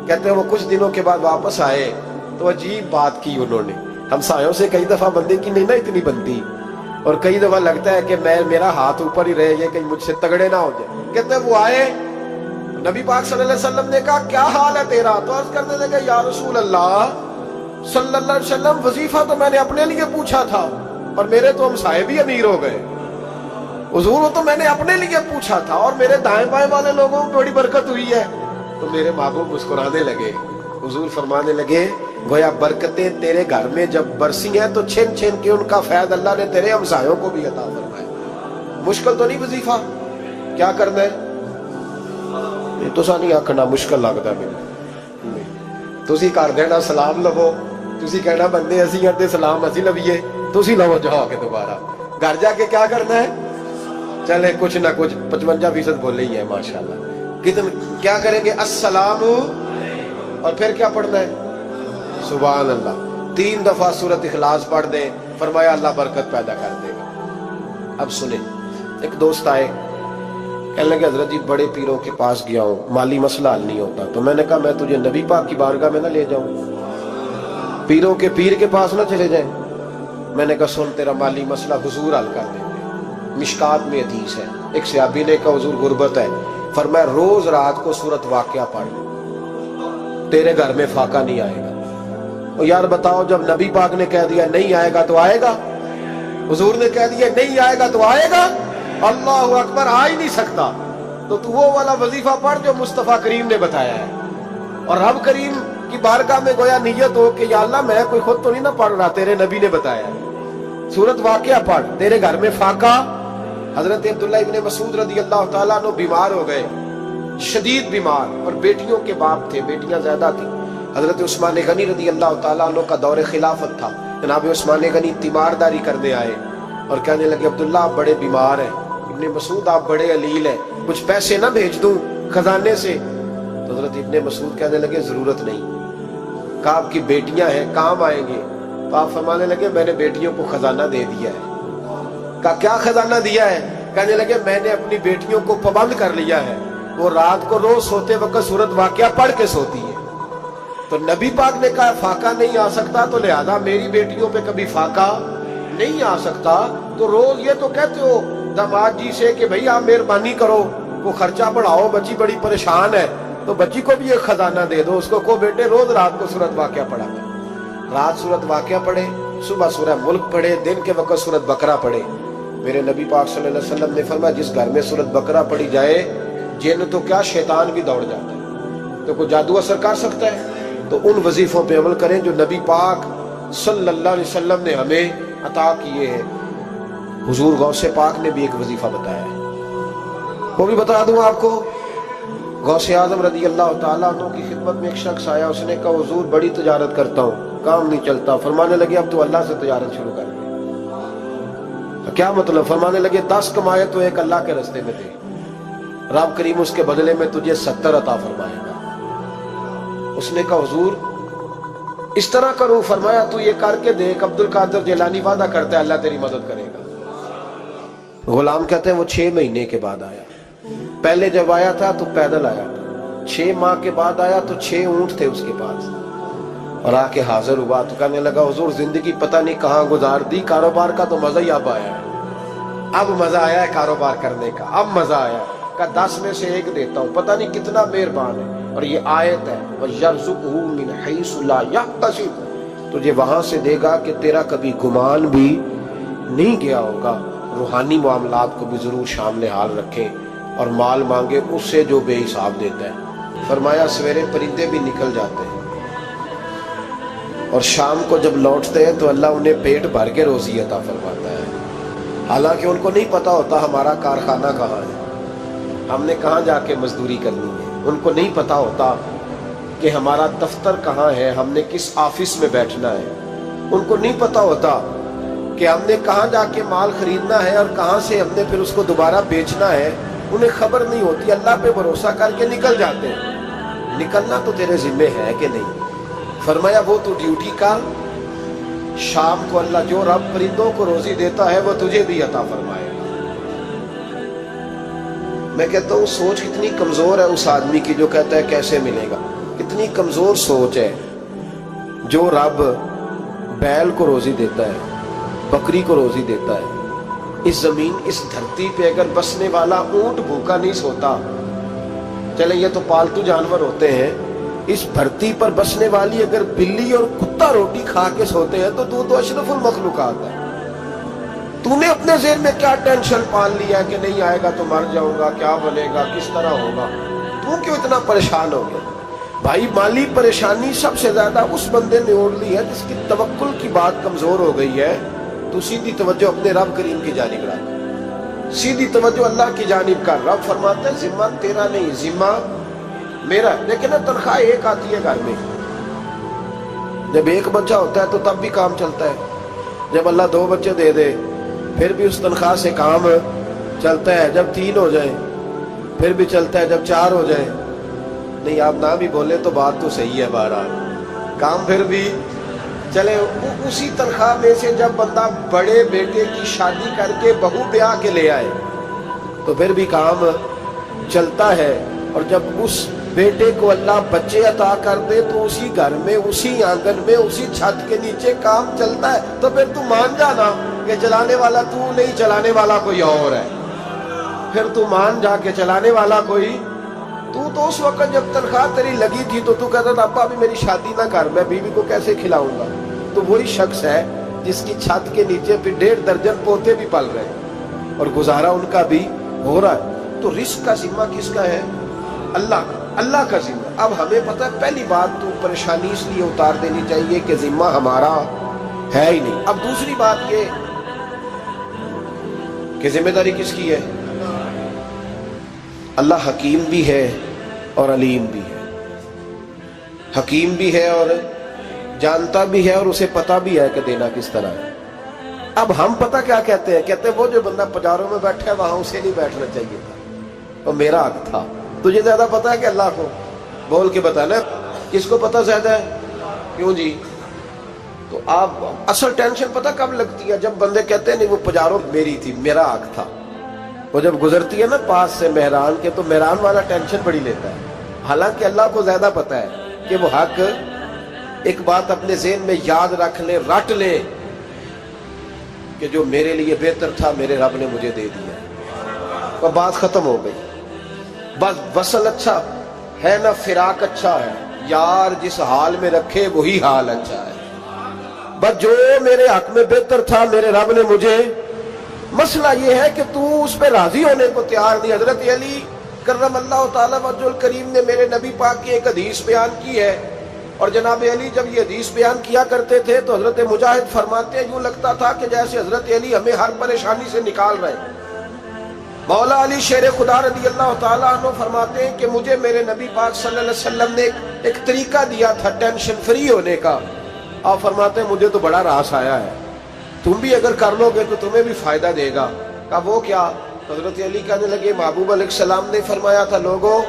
کہتے ہیں وہ کچھ دنوں کے بعد واپس آئے تو عجیب بات کی انہوں نے، ہمسایوں سے کئی دفعہ بندے کی نہیں نا اتنی بنتی، اور کئی دفعہ لگتا ہے کہ میرا ہاتھ اوپر ہی رہے، یہ کہیں مجھ سے تگڑے نہ ہو جائے۔ کہتے ہیں وہ آئے، نبی پاک صلی اللہ علیہ وسلم نے کہا کیا حال ہے تیرا؟ تو عرض کرنے لگے یا رسول اللہ صلی اللہ علیہ وسلم وظیفہ تو میں نے اپنے لیے پوچھا تھا اور میرے تو ہمسائے بھی امیر ہو گئے، حضور وہ تو میں نے اپنے لیے پوچھا تھا اور میرے دائیں بائیں والے لوگوں کو بڑی برکت ہوئی ہے۔ تو میرے محبوب مسکرانے لگے، حضور فرمانے لگے گویا برکتیں تیرے گھر میں جب برسی ہیں تو چھن چھن کے ان کا فیض اللہ نے تیرے ہمسایوں کو بھی عطا فرمایا۔ مشکل تو نہیں وظیفہ، کیا کرنا ہے؟ یہ تو سا نہیں آکھنا مشکل لگتا ہے میرے، تسی کر دینا سلام لو، تسی کہنا بندے اسی کرتے سلام اسی لویے، تسی لو جاؤ کے دوبارہ گھر جا کے کیا کرنا ہے؟ چلے کچھ نہ کچھ 55% بولے ہی ہے ماشاءاللہ، کتنے کیا کریں گے؟ السلام، اور پھر کیا پڑھنا ہے؟ سبحان اللہ۔ 3 دفعہ سورۃ اخلاص پڑھ دیں، فرمایا اللہ برکت پیدا کر دے گا۔ اب سنیں، ایک دوست آئے، کہنے لگے حضرت جی بڑے پیروں کے پاس گیا ہوں، مالی مسئلہ حل نہیں ہوتا، تو میں نے کہا میں تجھے نبی پاک کی بارگاہ میں نہ لے جاؤں، پیروں کے پیر کے پاس نہ چلے جائیں۔ میں نے کہا سن تیرا مالی مسئلہ حضور حل کر دیں گے۔ مشکات میں حدیث ہے، ایک صحابی نے کہا حضور غربت ہے، فرمایا روز رات کو سورۃ واقعہ پڑھ، تیرے گھر میں فاقہ نہیں آئے گا۔ اور یار بتاؤ جب نبی پاک نے کہہ دیا نہیں آئے گا تو آئے گا، حضور نے کہہ دیا نہیں آئے گا تو آئے گا، اللہ اکبر، آ ہی نہیں سکتا تو وہ والا وظیفہ پڑھ جو مصطفیٰ کریم نے بتایا ہے، اور رب کریم کی بارگاہ میں گویا نیت ہو کہ یا اللہ میں کوئی خود تو نہیں نہ پڑھ رہا، تیرے نبی نے بتایا ہے، سورۃ واقعہ پڑھ، تیرے گھر میں فاقہ۔ حضرت عبداللہ ابن مسعود رضی اللہ تعالیٰ عنہ بیمار ہو گئے، شدید بیمار، اور بیٹیوں کے باپ تھے، بیٹیاں زیادہ تھیں۔ حضرت عثمان غنی رضی اللہ تعالیٰ عنہ کا دور خلافت تھا، جناب عثمان غنی تیمارداری کرنے آئے اور کہنے لگے عبداللہ آپ بڑے بیمار ہیں، ابن مسعود آپ بڑے علیل ہیں، کچھ پیسے نہ بھیج دوں خزانے سے؟ تو حضرت ابن مسعود کہنے لگے ضرورت نہیں، کہا آپ کی بیٹیاں ہیں کام آئیں گے، تو آپ فرمانے لگے میں نے بیٹیوں کو خزانہ دے دیا ہے۔ کہا کیا خزانہ دیا ہے؟ کہنے لگے میں نے اپنی بیٹیوں کو پابند کر لیا ہے، وہ رات کو روز سوتے وقت سورۃ واقعہ پڑھ کے سوتی ہے۔ تو نبی پاک نے کہا فاقہ نہیں آ سکتا تو لہذا میری بیٹیوں پہ کبھی فاقہ نہیں آ سکتا، تو روز یہ تو کہتے ہو داماد جی سے کہ بھئی آپ مہربانی کرو وہ خرچہ بڑھاؤ، بچی بڑی پریشان ہے، تو بچی کو بھی ایک خزانہ دے دو, اس کو کہو بیٹے روز رات کو سورت واقعہ پڑھا کر, رات سورت واقعہ پڑھے, صبح سورہ ملک پڑھے, دن کے وقت سورت بقرہ پڑھے. میرے نبی پاک صلی اللہ علیہ وسلم نے فرمایا جس گھر میں سورت بقرہ پڑھی جائے جن تو کیا شیطان بھی دوڑ جاتا ہے. تو کوئی جادو اثر کر سکتا ہے؟ تو ان وظیفوں پہ عمل کریں جو نبی پاک صلی اللہ علیہ وسلم نے ہمیں عطا کیے ہیں. حضور غوث پاک نے بھی ایک وظیفہ بتایا ہے, وہ بھی بتا دوں آپ کو. غوث اعظم رضی اللہ تعالیٰ عنہ کی خدمت میں ایک شخص آیا, اس نے کہا حضور بڑی تجارت کرتا ہوں, کام نہیں چلتا. فرمانے لگے اب تو اللہ سے تجارت شروع کر دے. کیا مطلب؟ فرمانے لگے 10 کمائے تو ایک اللہ کے راستے میں دے, رب کریم اس کے بدلے میں تجھے 70 عطا فرمائے گا. اس نے کہا حضور اس طرح کروں؟ فرمایا تو یہ کر کے دیکھ, عبد القادر جیلانی وعدہ کرتا ہے اللہ تیری مدد کرے گا. غلام کہتے ہیں وہ 6 مہینے کے بعد آیا. پہلے جب آیا تھا تو پیدل آیا, 6 ماہ کے بعد آیا تو 6 اونٹ تھے اس کے پاس, اور آ کے حاضر ہوا تو کہنے لگا حضور زندگی پتہ نہیں کہاں گزار دی, کاروبار کا تو مزہ ہی اب آیا ہے, اب مزہ آیا ہے کاروبار کرنے کا, اب مزہ آیا. کہا 10 میں سے 1 دیتا ہوں, پتہ نہیں کتنا مہربان ہے. اور یہ آیت ہے وَيَرْزُقْهُ مِنْ حَيْثُ لَا يَحْتَسِبُ, تجھے وہاں سے دے گا کہ تیرا کبھی گمان بھی نہیں گیا ہوگا. روحانی معاملات کو بھی ضرور شامل حال رکھیں, اور مال مانگے اس سے جو بے حساب دیتا ہے. فرمایا سویرے پرندے بھی نکل جاتے ہیں اور شام کو جب لوٹتے ہیں تو اللہ انہیں پیٹ بھر کے روزی عطا فرماتا ہے. حالانکہ ان کو نہیں پتا ہوتا ہمارا کارخانہ کہاں ہے, ہم نے کہاں جا کے مزدوری کرنی ہے. ان کو نہیں پتا ہوتا کہ ہمارا دفتر کہاں ہے, ہم نے کس آفس میں بیٹھنا ہے. ان کو نہیں پتا ہوتا کہ ہم نے کہاں جا کے مال خریدنا ہے اور کہاں سے ہم نے پھر اس کو دوبارہ بیچنا ہے. انہیں خبر نہیں ہوتی, اللہ پہ بھروسہ کر کے نکل جاتے ہیں. نکلنا تو تیرے ذمہ ہے کہ نہیں. فرمایا وہ تو ڈیوٹی کر, شام کو اللہ جو رب پرندوں کو روزی دیتا ہے وہ تجھے بھی عطا فرمائے. میں کہتا ہوں سوچ کتنی کمزور ہے اس آدمی کی جو کہتا ہے کیسے ملے گا. کتنی کمزور سوچ ہے. جو رب بیل کو روزی دیتا ہے, بکری کو روزی دیتا ہے, اس زمین اس دھرتی پہ اگر بسنے والا اونٹ بھوکا نہیں سوتا, چلے یہ تو پالتو جانور ہوتے ہیں, اس دھرتی پر بسنے والی اگر بلی اور کتا روٹی کھا کے سوتے ہیں تو اشرف المخلوقات ہے. تو نے اپنے ذہن میں کیا ٹینشن پال لیا کہ نہیں آئے گا تو مر جاؤں گا, کیا بنے گا, کس طرح ہوگا, تو کیوں اتنا پریشان ہو گیا؟ بھائی مالی پریشانی سب سے زیادہ اس بندے نے اوڑھ لی ہے جس کی توکل کی بات کمزور ہو گئی ہے. تو سیدھی توجہ اپنے رب کریم کی جانب رکھ, سیدھی توجہ اللہ کی جانب کر. رب فرماتا ہے ذمہ تیرا نہیں, ذمہ میرا. لیکن تنخواہ ایک آتی ہے گھر میں, جب ایک بچہ ہوتا ہے تو تب بھی کام چلتا ہے, جب اللہ 2 بچے دے دے پھر بھی اس تنخواہ سے کام چلتا ہے, جب 3 ہو جائیں پھر بھی چلتا ہے, جب 4 ہو جائیں. نہیں آپ نہ بھی بولے تو بات تو صحیح ہے, بہرحال کام پھر بھی چلے. اسی تنخواہ میں سے جب بندہ بڑے بیٹے کی شادی کر کے بہو بیاہ کے لے آئے تو پھر بھی کام چلتا ہے. اور جب اس بیٹے کو اللہ بچے عطا کر دے تو اسی گھر میں, اسی آنگن میں, اسی چھت کے نیچے کام چلتا ہے. تو پھر تو مان جانا کہ چلانے والا تو نہیں, چلانے والا کوئی اور ہے. پھر تو مان جا کے چلانے والا کوئی تو اس وقت جب تنخواہ تیری لگی تھی تو کہتا تھا ابا ابھی میری شادی نہ کر, میں بیوی کو کیسے کھلاؤں گا. تو وہی شخص ہے جس کی چھت کے نیچے پھر 1.5 درجن پوتے بھی پل رہے ہیں اور گزارا ان کا بھی ہو رہا ہے. تو رزق کا ذمہ کس کا ہے؟ اللہ کا, اللہ کا ذمہ. اب ہمیں پتہ ہے پہلی بات تو پریشانی اس لیے اتار دینی چاہیے کہ ذمہ ہمارا ہے ہی نہیں. اب دوسری بات یہ کہ ذمہ داری کس کی ہے؟ اللہ حکیم بھی ہے اور علیم بھی ہے. حکیم بھی ہے اور جانتا بھی ہے اور اسے پتہ بھی ہے کہ دینا کس طرح ہے. اب ہم پتہ کیا کہتے ہیں؟ کہتے ہیں وہ جو بندہ پجاروں میں بیٹھا ہے وہاں اسے نہیں بیٹھنا چاہیے تھا, اور میرا حق تھا. تجھے زیادہ پتہ ہے کہ اللہ کو؟ بول کے بتانا کس کو پتہ زیادہ ہے. کیوں جی؟ تو آپ اصل ٹینشن پتہ کب لگتی ہے؟ جب بندے کہتے ہیں نہیں وہ پجاروں میری تھی, میرا حق تھا. وہ جب گزرتی ہے نا پاس سے مہران کے تو مہران والا ٹینشن بڑی لیتا ہے. حالانکہ اللہ کو زیادہ پتہ ہے کہ وہ حق. ایک بات اپنے ذہن میں یاد رکھ لیں, رٹ لیں کہ جو میرے لیے بہتر تھا میرے رب نے مجھے دے دیا. اور بات ختم ہو گئی. بس وصل اچھا ہے نا فراق اچھا ہے، یار جس حال میں رکھے وہی حال اچھا ہے۔ بس جو میرے حق میں بہتر تھا میرے رب نے مجھے، مسئلہ یہ ہے کہ تو اس پہ راضی ہونے کو تیار نہیں۔ حضرت علی کرم اللہ تعالی وجہ الکریم نے میرے نبی پاک کی ایک حدیث بیان کی ہے، اور جناب علی جب یہ حدیث بیان کیا کرتے تھے تو حضرت مجاہد فرماتے ہیں یوں لگتا تھا کہ جیسے حضرت علی ہمیں ہر پریشانی سے نکال رہے ہیں۔ مولا علی شیر خدا رضی اللہ تعالیٰ عنہ فرماتے ہیں کہ مجھے میرے نبی پاک صلی اللہ علیہ وسلم نے ایک طریقہ دیا تھا ٹینشن فری ہونے کا۔ آپ فرماتے ہیں مجھے تو بڑا راس آیا ہے، تم بھی اگر کر لو گے تو تمہیں بھی فائدہ دے گا۔ کہا وہ کیا؟ حضرت علی کہنے لگے محبوب علیہ السلام نے فرمایا تھا لوگوں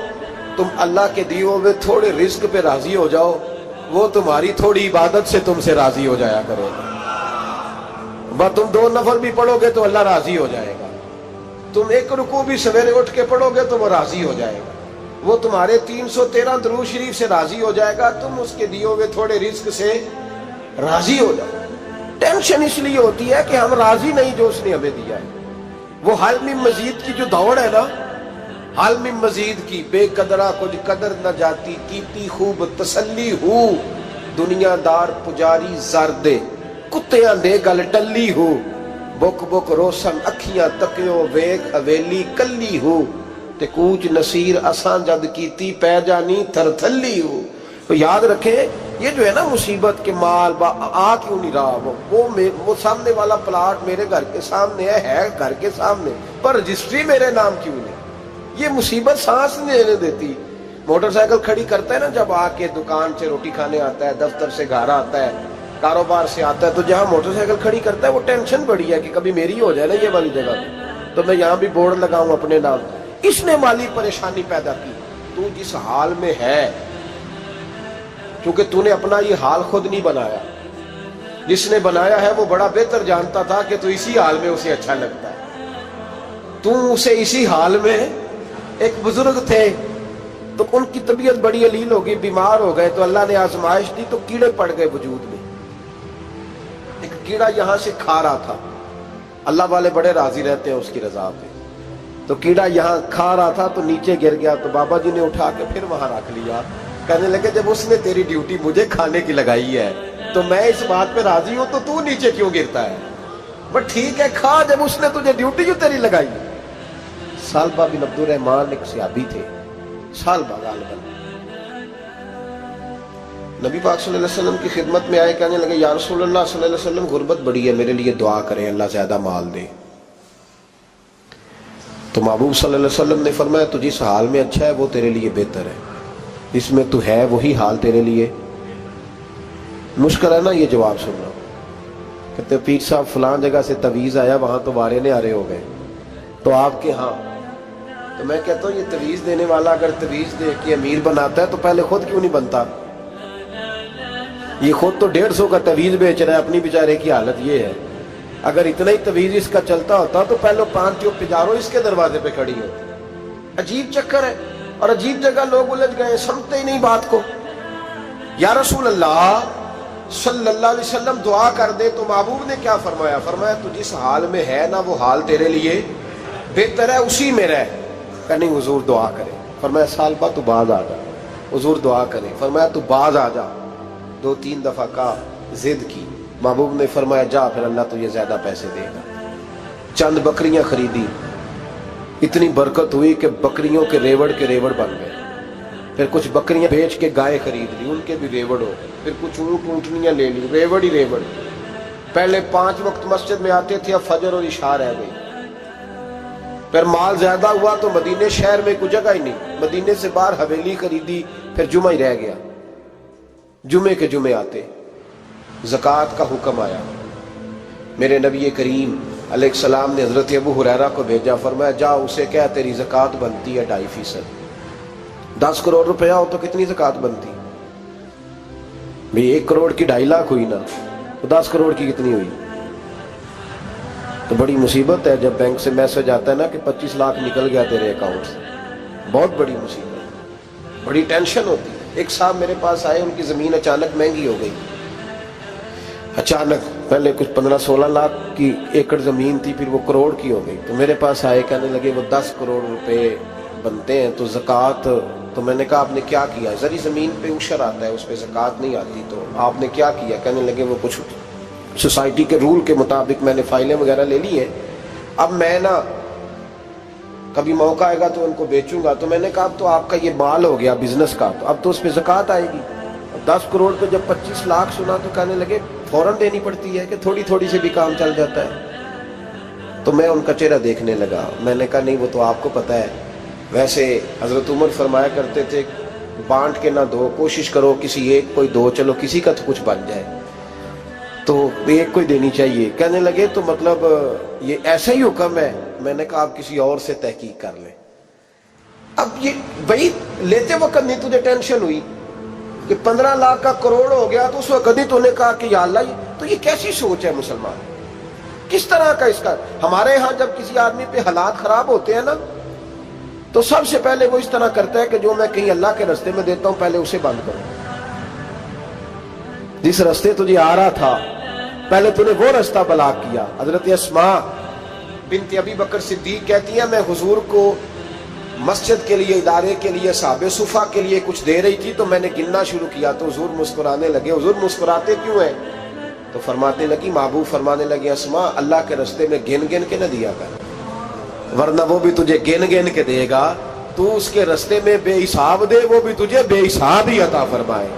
تم اللہ کے دیے ہوئے تھوڑے رزق پہ راضی ہو جاؤ، وہ تمہاری تھوڑی عبادت سے تم سے راضی ہو جایا کرو گا۔ بس تم 2 نفل بھی پڑھو گے تو اللہ راضی ہو جائے گا، تم 1 رکوع بھی سویرے اٹھ کے پڑھو گے تو وہ راضی ہو جائے گا، وہ تمہارے 313 درود شریف سے راضی ہو جائے گا، تم اس کے دیے ہوئے تھوڑے رزق سے راضی ہو جاؤ۔ ٹینشن اس لیے ہوتی ہے کہ ہم راضی نہیں جو اس نے ہمیں دیا ہے۔ وہ حل میں مزید کی جو دوڑ ہے نا، حل میں مزید کی، بے قدرہ کچھ قدر نہ جاتی، کیتی خوب تسلی ہو، دنیا دار پجاری زردے، کتیاں دے گل ٹلی ہو، بک بک روشن اکھیاں تکیو ویک حویلی کلی ہو، تے کوچ نصیر اساں جد کیتی پہ جانی تھر تھلی ہو۔ تو یاد رکھیں یہ جو ہے نا مصیبت کے مال آ کیوں نہیں رہا، وہ سامنے والا پلاٹ میرے گھر کے سامنے ہے گھر کے سامنے، پر رجسٹری میرے نام کیوں نہیں؟ یہ مصیبت سانس نہیں لینے دیتی۔ موٹر سائیکل کھڑی کرتا ہے نا جب آ کے دکان سے روٹی کھانے آتا ہے، دفتر سے گھر آتا ہے، کاروبار سے آتا ہے، تو جہاں موٹر سائیکل کھڑی کرتا ہے وہ ٹینشن بڑی ہے کہ کبھی میری ہو جائے نا یہ والی جگہ تو میں یہاں بھی بورڈ لگاؤں اپنے نام۔ اس نے مالی پریشانی پیدا کی۔ تو جس حال میں ہے، کیونکہ تو نے اپنا یہ حال خود نہیں بنایا، جس نے بنایا ہے وہ بڑا بہتر جانتا تھا کہ تو اسی حال میں اسے اچھا لگتا ہے۔ تو اسے اسی حال میں، ایک بزرگ تھے تو ان کی طبیعت بڑی علیل ہو گئی، بیمار ہو گئے، تو اللہ نے آزمائش دی تو کیڑے پڑ گئے وجود میں۔ ایک کیڑا یہاں سے کھا رہا تھا، اللہ والے بڑے راضی رہتے ہیں اس کی رضا پہ، تو کیڑا یہاں کھا رہا تھا تو نیچے گر گیا، تو بابا جی نے اٹھا کے پھر وہاں رکھ لیا، کہنے لگے جب اس نے تیری ڈیوٹی مجھے کھانے کی لگائی ہے تو میں اس بات پہ راضی ہوں تو نیچے کیوں گرتا ہے؟ بس ٹھیک ہے کھا، جب اس نے تجھے ڈیوٹی جو تیری لگائی۔ سالبہ بن عبد الرحمن ایک صحابی تھے، سالبہ غالباً نبی پاک صلی اللہ علیہ وسلم کی خدمت میں آئے، کہنے لگے یا رسول اللہ صلی اللہ علیہ وسلم غربت بڑی ہے، میرے لیے دعا کریں اللہ زیادہ مال دے۔ تو محبوب صلی اللہ علیہ وسلم نے فرمایا تو جس حال میں اچھا ہے وہ تیرے لیے بہتر ہے، اس میں تو ہے وہی حال تیرے لیے۔ مشکل ہے نا یہ جواب سننا، کہتے پیر صاحب فلان جگہ سے تویز آیا وہاں تو وارے نے آرے ہو گئے، تو آپ کے ہاں، تو میں کہتا ہوں یہ تویز دینے والا اگر تویز دے کے امیر بناتا ہے تو پہلے خود کیوں نہیں بنتا؟ یہ خود تو 150 کا تویز بیچ رہا ہے، اپنی بیچارے کی حالت یہ ہے، اگر اتنا ہی تویز اس کا چلتا ہوتا تو پہلے 5 جو پجارو اس کے دروازے پہ کھڑی ہوتی۔ عجیب چکر ہے اور عجیب جگہ لوگ الجھ گئے، سمجھتے ہی نہیں بات کو۔ یا رسول اللہ صلی اللہ علیہ وسلم دعا کر دے، تو محبوب نے کیا فرمایا؟ فرمایا تو جس حال میں ہے نا وہ حال تیرے لیے بہتر ہے، اسی میں رہ۔ کہ نہیں حضور دعا کرے، فرمایا سالبہ تو باز آ جا، حضور دعا کرے، فرمایا تو باز آ جا، 2-3 دفعہ کا ضد کی، محبوب نے فرمایا جا پھر اللہ تجھے زیادہ پیسے دے گا۔ چند بکریاں خریدی، اتنی برکت ہوئی کہ بکریوں کے ریوڑ بن گئے، پھر کچھ بکریاں بیچ کے گائے خرید لی، ان کے بھی ریوڑ ہو، پھر کچھ اونٹ اونٹنیاں لے لی، ریوڑ ہی ریوڑ۔ پہلے 5 وقت مسجد میں آتے تھے، اب فجر اور عشاء رہ گئی۔ پھر مال زیادہ ہوا تو مدینے شہر میں کوئی جگہ ہی نہیں، مدینے سے باہر حویلی خریدی، پھر جمعہ ہی رہ گیا، جمعے کے جمعے آتے۔ زکوٰۃ کا حکم آیا، میرے نبی کریم علیہ السلام نے حضرت ابو ہریرہ کو بھیجا، فرمایا جا اسے کہہ تیری زکوٰۃ بنتی ہے 2.5%۔ 10 کروڑ روپیہ ہو تو کتنی زکوٰۃ بنتی؟ بھئی 1 کروڑ کی 2.5 لاکھ ہوئی نا، تو 10 کروڑ کی کتنی ہوئی؟ تو بڑی مصیبت ہے جب بینک سے میسج آتا ہے نا کہ 25 لاکھ نکل گیا تیرے اکاؤنٹ سے، بہت بڑی مصیبت، بڑی ٹینشن ہوتی ہے۔ ایک صاحب میرے پاس آئے، ان کی زمین اچانک مہنگی ہو گئی، اچانک پہلے کچھ 15-16 لاکھ کی ایکڑ زمین تھی، پھر وہ کروڑ کی ہو گئی، تو میرے پاس آئے، کہنے لگے وہ 10 کروڑ روپے بنتے ہیں تو زکوٰۃ تو میں نے کہا آپ نے کیا کیا؟ زری زمین پہ عشر آتا ہے، اس پہ زکوٰۃ نہیں آتی، تو آپ نے کیا کیا؟ کہنے لگے وہ کچھ سوسائٹی کے رول کے مطابق میں نے فائلیں وغیرہ لے لی ہیں، اب میں نا کبھی موقع آئے گا تو ان کو بیچوں گا۔ تو میں نے کہا اب تو آپ کا یہ مال ہو گیا بزنس کا، تو اب تو اس پہ زکوٰۃ آئے گی۔ 10 کروڑ پہ جب 25 لاکھ سنا تو کہنے لگے فوراً دینی پڑتی ہے کہ تھوڑی تھوڑی سے بھی کام چل جاتا ہے؟ تو میں ان کا چہرہ دیکھنے لگا، میں نے کہا نہیں وہ تو آپ کو پتہ ہے، ویسے حضرت عمر فرمایا کرتے تھے بانٹ کے نہ دو، کوشش کرو کسی ایک کوئی دو، چلو کسی کا تو کچھ بن جائے، تو ایک کوئی دینی چاہیے۔ کہنے لگے تو مطلب یہ ایسا ہی حکم ہے؟ میں نے کہا آپ کسی اور سے تحقیق کر لیں۔ اب یہ وہی لیتے وقت نہیں تجھے ٹینشن ہوئی کہ 15 لاکھ کا کروڑ ہو گیا، تو اس وقت نہیں تو نے کہا کہ یا اللہ، تو یہ کیسی سوچ ہے مسلمان؟ کس طرح کا اس کا؟ ہمارے ہاں جب کسی آدمی پہ حالات خراب ہوتے ہیں نا تو سب سے پہلے وہ اس طرح کرتا ہے کہ جو میں کہیں اللہ کے رستے میں دیتا ہوں پہلے اسے بند کرو۔ جس رستے تجھے آ رہا تھا پہلے تو نے وہ رستہ بلاک کیا۔ حضرت اسماء بنت ابی بکر صدیق کہتی ہیں میں حضور کو مسجد کے لیے، ادارے کے لیے، صحابہ صفا کے لیے کچھ دے رہی تھی، تو میں نے گننا شروع کیا تو حضور مسکرانے لگے۔ حضور مسکراتے کیوں ہیں؟ تو فرمانے لگی، محبوب فرمانے لگے اسماء اللہ کے رستے میں گن گن کے نہ دیا کر، ورنہ وہ بھی تجھے گن گن کے دے گا، تو اس کے رستے میں بے حساب دے وہ بھی تجھے بے حساب ہی عطا فرمائے۔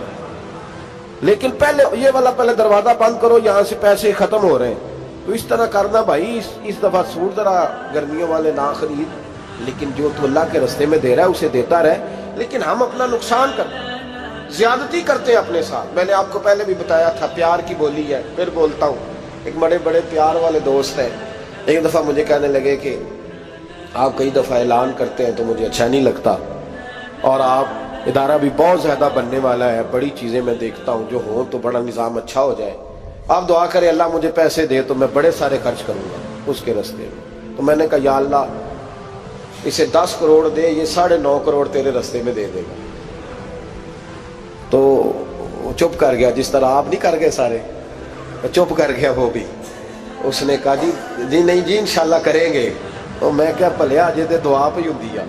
لیکن پہلے یہ والا پہلے دروازہ بند کرو، یہاں سے پیسے ختم ہو رہے ہیں، تو اس طرح کرنا بھائی۔ اس دفعہ سوٹ ذرا گرمیوں والے نہ خرید، لیکن جو تو اللہ کے رستے میں دے رہا ہے اسے دیتا رہے۔ لیکن ہم اپنا نقصان کرتے ہیں، زیادتی کرتے ہیں اپنے ساتھ۔ میں نے آپ کو پہلے بھی بتایا تھا پیار کی بولی ہے، پھر بولتا ہوں۔ ایک بڑے بڑے پیار والے دوست ہیں، ایک دفعہ مجھے کہنے لگے کہ آپ کئی دفعہ اعلان کرتے ہیں تو مجھے اچھا نہیں لگتا، اور آپ ادارہ بھی بہت زیادہ بننے والا ہے، بڑی چیزیں میں دیکھتا ہوں جو ہوں تو بڑا نظام اچھا ہو جائے، آپ دعا کریں اللہ مجھے پیسے دے تو میں بڑے سارے خرچ کروں گا اس کے رستے میں۔ تو میں نے کہا یا اللہ اسے 10 کروڑ دے، یہ 9.5 کروڑ تیرے رستے میں دے دے گا۔ تو وہ چپ کر گیا، جس طرح آپ نہیں کر گئے سارے، چپ کر گیا وہ بھی۔ اس نے کہا جی نہیں جی انشاءاللہ کریں گے۔ تو میں کیا پلیا جی تے دعا پہ ہوں دیا،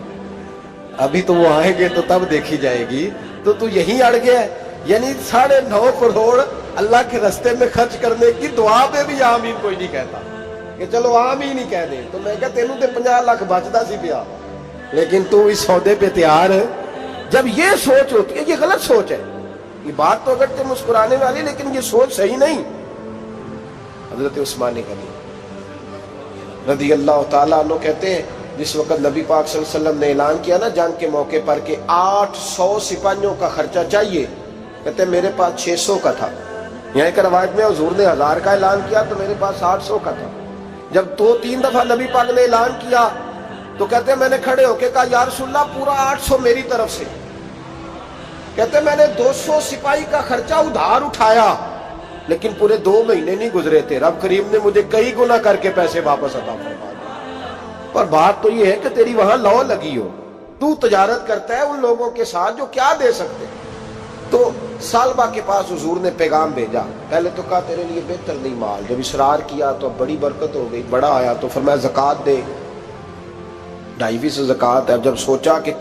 ابھی تو وہ آئیں گے تو تب دیکھی جائے گی، تو یہیں اڑ گیا ہے۔ یعنی 9.5 کروڑ اللہ کے رستے میں خرچ کرنے کی دعا پہ بھی آمین کوئی نہیں کہتا کہ چلو آمین ہی کہہ دیں۔ تو میں کہا تینوں تے 50 لاکھ بچتا سی پیا، لیکن تو اس سودے پہ تیار ہے۔ جب یہ سوچ ہوتی ہے، یہ غلط سوچ ہے، یہ بات تو اگر تے مسکرانے والی، لیکن یہ سوچ صحیح نہیں۔ حضرت عثمان غنی رضی اللہ تعالیٰ عنہ کہتے ہیں جس وقت نبی پاک صلی اللہ علیہ وسلم نے اعلان کیا نا جنگ کے موقع پر کہ 800 سپاہیوں کا خرچہ چاہیے، کہتے ہیں میرے پاس 600 کا تھا۔ یہاں ایک روایت میں حضور نے 1000 کا اعلان کیا تو میرے پاس 800 کا تھا۔ جب 2-3 دفعہ نبی پاک نے اعلان کیا تو کہتے ہیں میں نے کھڑے ہو کے کہا یا رسول اللہ پورا 800 میری طرف سے۔ کہتے ہیں میں نے 200 سپاہی کا خرچہ ادھار اٹھایا، لیکن پورے 2 مہینے نہیں گزرے تھے، رب کریم نے مجھے کئی گنا کر کے پیسے واپس عطا فرما دیے۔ اور بات تو یہ ہے کہ تیری وہاں لو لگی ہو، تو تجارت کرتا ہے ان لوگوں کے ساتھ جو کیا دے سکتے۔ تو سالبہ کے پاس حضور نے پیغام بھیجا، پہلے تو کہا تیرے لیے بہتر نہیں مال، جب اصرار کیا تو اب بڑی برکت ہو گئی، بڑا آیا تو فرمایا زکوٰۃ دے، 2.5% زکوٰۃ ہے۔ اب جب سوچا کہ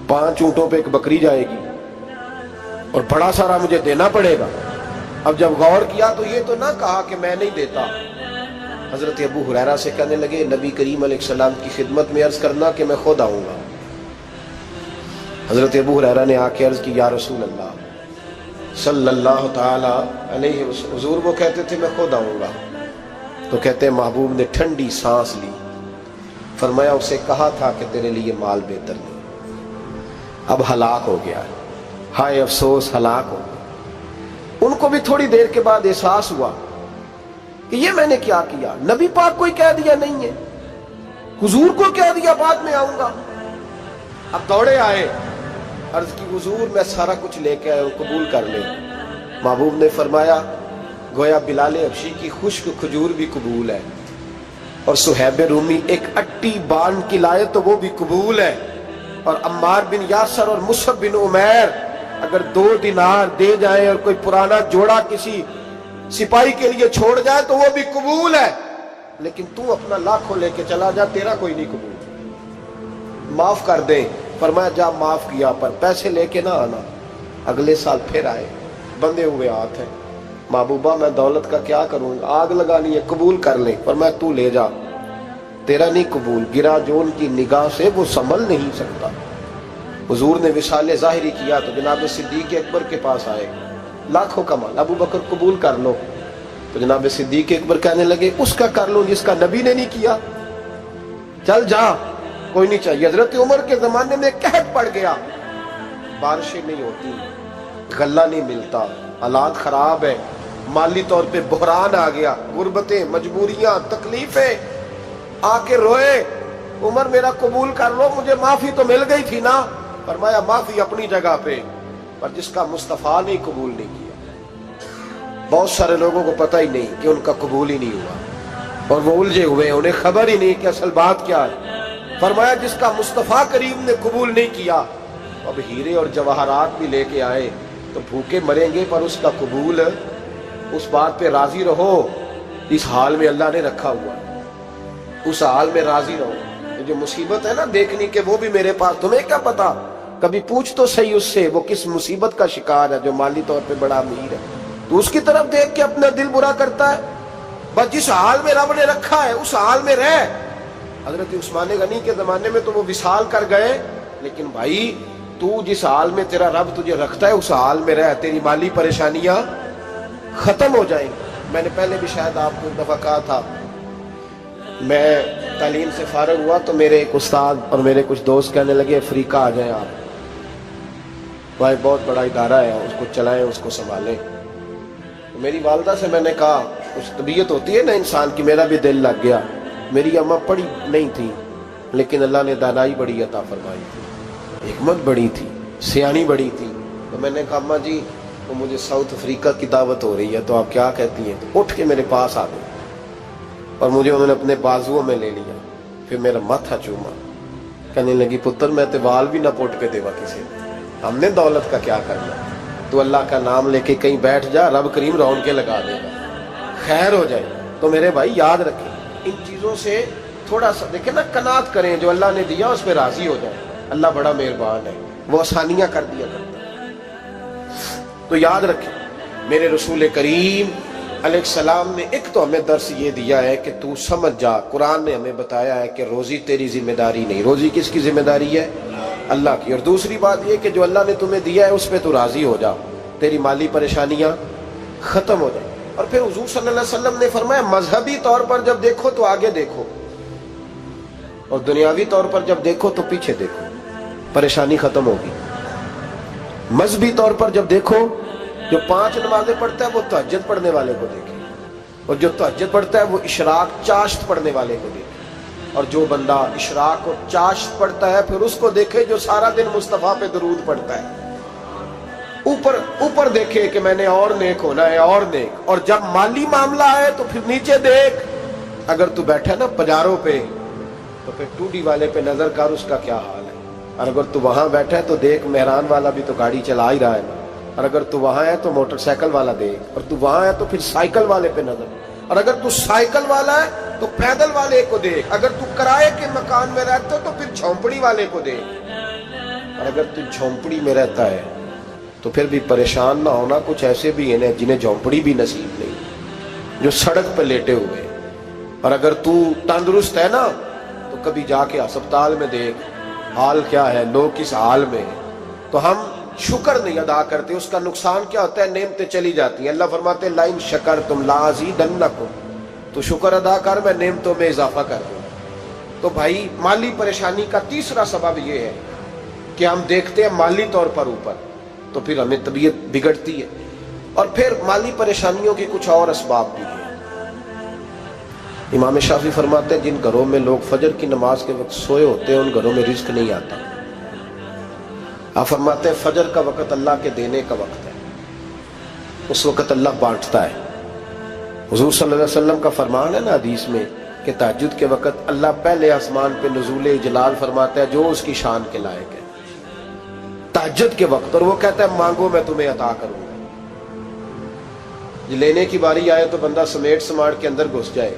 5 اونٹوں پہ ایک بکری جائے گی اور بڑا سارا مجھے دینا پڑے گا، اب جب غور کیا تو یہ تو نہ کہا کہ میں نہیں دیتا۔ حضرت ابو ہریرہ سے کہنے لگے نبی کریم علیہ السلام کی خدمت میں عرض کرنا کہ میں خود آؤں گا۔ حضرت ابو ہریرہ نے آ کے عرض کی یا رسول اللہ صلی اللہ تعالی علیہ وسلم، حضور وہ کہتے تھے میں خود آؤں گا۔ تو کہتے ہیں محبوب نے ٹھنڈی سانس لی، فرمایا اسے کہا تھا کہ تیرے لیے مال بہتر نہیں، اب ہلاک ہو گیا ہے، ہائے افسوس ہلاک ہو گیا۔ ان کو بھی تھوڑی دیر کے بعد احساس ہوا کہ یہ میں نے کیا کیا، نبی پاک کو ہی کہہ دیا نہیں ہے، حضور کو کہہ دیا بعد میں آؤں گا۔ اب دوڑے آئے، عرض کی حضور میں سارا کچھ لے کے آیا ہوں، قبول کر لیں۔ محبوب نے فرمایا گویا بلال حبشی کی خشک کھجور بھی قبول ہے، اور صہیب رومی ایک اٹی بان کی لائے تو وہ بھی قبول ہے، اور عمار بن یاسر اور مصعب بن عمیر اگر 2 دینار دے جائیں اور کوئی پرانا جوڑا کسی سپاہی کے لیے چھوڑ جائے تو وہ بھی قبول ہے، لیکن تو اپنا لاکھوں لے کے چلا جا، تیرا کوئی نہیں قبول، معاف کر دیں۔ فرمایا جا معاف کیا پر پیسے لے کے نہ آنا. اگلے سال پھر آئے, بندے ہوئے ہاتھ ہیں. محبوبہ میں دولت کا کیا کروں, آگ لگانی ہے, قبول کر لے. فرمایا تو لے جا, تیرا نہیں قبول, گرا جو ان کی نگاہ سے وہ سنبھل نہیں سکتا. حضور نے وصال ظاہری کیا تو جناب صدیق اکبر کے پاس آئے, لاکھوں کا مال, ابو بکر قبول کر لو. تو جناب صدیق اکبر کہنے لگے اس کا کر لوں جس کا نبی نے نہیں کیا, چل جا, کوئی نہیں چاہیے. حضرت عمر کے زمانے میں قحط پڑ گیا, بارشیں نہیں ہوتی, غلہ نہیں ملتا, حالات خراب ہے, مالی طور پہ بحران آ گیا, غربتیں, مجبوریاں, تکلیفیں. آ کے روئے, عمر میرا قبول کر لو, مجھے معافی تو مل گئی تھی نا. فرمایا معافی اپنی جگہ پہ, پر جس کا مصطفیٰ نے قبول نہیں کیا. بہت سارے لوگوں کو پتہ ہی نہیں کہ ان کا قبول ہی نہیں ہوا, اور وہ الجھے ہوئے, انہیں خبر ہی نہیں کہ اصل بات کیا ہے. فرمایا جس کا مصطفیٰ کریم نے قبول نہیں کیا, اب ہیرے اور جواہرات بھی لے کے آئے تو بھوکے مریں گے, پر اس کا قبول, اس بات پہ راضی رہو. اس حال میں اللہ نے رکھا ہوا, اس حال میں راضی رہو. جو مصیبت ہے نا دیکھنی کہ وہ بھی میرے پاس, تمہیں کیا پتا, کبھی پوچھ تو صحیح اس سے وہ کس مصیبت کا شکار ہے, جو مالی طور پہ بڑا امیر ہے. تو اس کی طرف دیکھ کے اپنا دل برا کرتا ہے. بس جس حال میں رب نے رکھا ہے اس حال میں رہ. حضرت عثمان غنی کے زمانے میں تو وہ وصال کر گئے, لیکن بھائی تو جس حال میں تیرا رب تجھے رکھتا ہے اس حال میں رہ, تیری مالی پریشانیاں ختم ہو جائیں. میں نے پہلے بھی شاید آپ کو ایک دفعہ کہا تھا, میں تعلیم سے فارغ ہوا تو میرے ایک استاد اور میرے کچھ دوست کہنے لگے افریقہ آ جائیں آپ, بھائی بہت بڑا ادارہ ہے, اس کو چلائیں, اس کو سنبھالیں. میری والدہ سے میں نے کہا, کچھ طبیعت ہوتی ہے نا انسان کی, میرا بھی دل لگ گیا. میری اماں پڑھی نہیں تھی لیکن اللہ نے دانائی بڑی عطا فرمائی تھی, حکمت بڑی تھی, سیانی بڑی تھی. تو میں نے کہا اماں جی وہ مجھے ساؤتھ افریقہ کی دعوت ہو رہی ہے تو آپ کیا کہتی ہیں. تو اٹھ کے میرے پاس آ گئی اور مجھے انہوں نے اپنے بازوؤں میں لے لیا, پھر میرا ماتھا چوما, کہنے لگی پتر میں تے وال بھی نہ پوٹ کے دیوا کسی, ہم نے دولت کا کیا کرنا, تو اللہ کا نام لے کے کہیں بیٹھ جا, رب کریم رون کے لگا دے گا, خیر ہو جائے. تو میرے بھائی یاد رکھیں ان چیزوں سے تھوڑا سا دیکھیں نا, قناعت کریں, جو اللہ نے دیا اس پہ راضی ہو جائیں. اللہ بڑا مہربان ہے, وہ آسانیاں کر دیا کرتا ہے. تو یاد رکھیں میرے رسول کریم علیہ السلام نے ایک تو ہمیں درس یہ دیا ہے کہ تو سمجھ جا, قرآن نے ہمیں بتایا ہے کہ روزی تیری ذمہ داری نہیں, روزی کس کی ذمہ داری ہے, اللہ کی. اور دوسری بات یہ کہ جو اللہ نے تمہیں دیا ہے اس پہ تو راضی ہو جا, تیری مالی پریشانیاں ختم ہو جائیں. اور پھر حضور صلی اللہ علیہ وسلم نے فرمایا مذہبی طور پر جب دیکھو تو آگے دیکھو, اور دنیاوی طور پر جب دیکھو تو پیچھے دیکھو, پریشانی ختم ہوگی. مذہبی طور پر جب دیکھو, جو 5 نمازیں پڑھتا ہے وہ تہجد پڑھنے والے کو دیکھے, اور جو تہجد پڑھتا ہے وہ اشراق چاشت پڑھنے والے کو دیکھے, اور جو بندہ اشراق اور چاشت پڑھتا ہے پھر اس کو دیکھے جو سارا دن مصطفیٰ پہ درود پڑھتا ہے. اوپر دیکھے کہ میں نے اور نیک ہونا ہے, اور نیک. اور جب مالی معاملہ ہے تو پھر نیچے دیکھ, اگر تو بیٹھا نا پجاروں پہ تو پھر ٹوڈی والے پہ نظر کر, اس کا کیا حال ہے. اور اگر تو وہاں بیٹھا ہے تو دیکھ مہران والا بھی تو گاڑی چلا ہی رہا ہے نا, اور اگر تو وہاں ہے تو موٹر سائیکل والا دیکھ, اور تو وہاں ہے تو پھر سائیکل والے پہ نظر, اور اگر تو سائیکل والا ہے تو پیدل والے کو دیکھ, اگر تو کرائے کے مکان میں رہتا تو پھر جھونپڑی والے کو دیکھ, اور اگر تو جھونپڑی میں رہتا ہے تو پھر بھی پریشان نہ ہونا. کچھ ایسے بھی ہیں جنہیں جھونپڑی بھی نصیب نہیں, جو سڑک پہ لیٹے ہوئے. اور اگر تو تندرست ہے نا تو کبھی جا کے ہسپتال میں دیکھ حال کیا ہے, لوگ کس حال میں ہیں. تو ہم شکر نہیں ادا کرتے, اس کا نقصان کیا ہوتا ہے, نعمتیں چلی جاتی ہیں. اللہ فرماتے ہیں لئن شکرتم لازیدنکم, تو شکر ادا کر میں نعمتوں میں اضافہ کر دوں. تو بھائی مالی پریشانی کا تیسرا سبب یہ ہے کہ ہم دیکھتے ہیں مالی طور پر اوپر, تو پھر ہمیں طبیعت بگڑتی ہے. اور پھر مالی پریشانیوں کے کچھ اور اسباب بھی ہیں. امام شافعی فرماتے ہیں جن گھروں میں لوگ فجر کی نماز کے وقت سوئے ہوتے ہیں ان گھروں میں رزق نہیں آتا. آپ فرماتے ہیں فجر کا وقت اللہ کے دینے کا وقت ہے, اس وقت اللہ بانٹتا ہے. حضور صلی اللہ علیہ وسلم کا فرمان ہے نا حدیث میں کہ تہجد کے وقت اللہ پہلے آسمان پہ نزول جلال فرماتا ہے جو اس کی شان کے لائق ہے تہجد کے وقت, اور وہ کہتا ہے مانگو میں تمہیں عطا کروں گا. لینے کی باری آئے تو بندہ سمیٹ سماٹ کے اندر گھس جائے.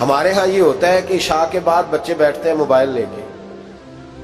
ہمارے ہاں یہ ہوتا ہے کہ عشاء کے بعد بچے بیٹھتے ہیں موبائل لے کے,